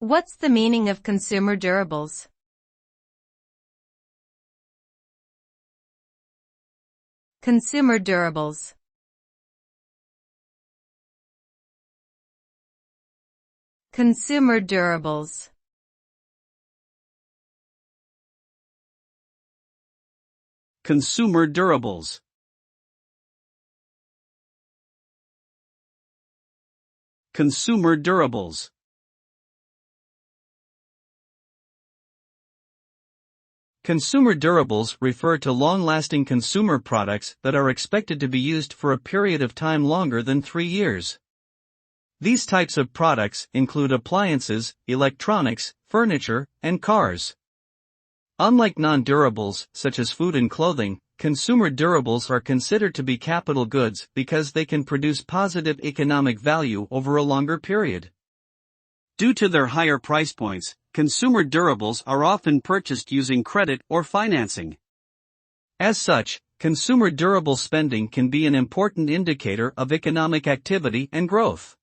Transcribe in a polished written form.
What's the meaning of consumer durables? Consumer durables. Consumer durables. Consumer durables. Consumer durables. Consumer durables refer to long-lasting consumer products that are expected to be used for a period of time longer than 3 years. These types of products include appliances, electronics, furniture, and cars. Unlike non-durables, such as food and clothing, consumer durables are considered to be capital goods because they can produce positive economic value over a longer period. Due to their higher price points, consumer durables are often purchased using credit or financing. As such, consumer durable spending can be an important indicator of economic activity and growth.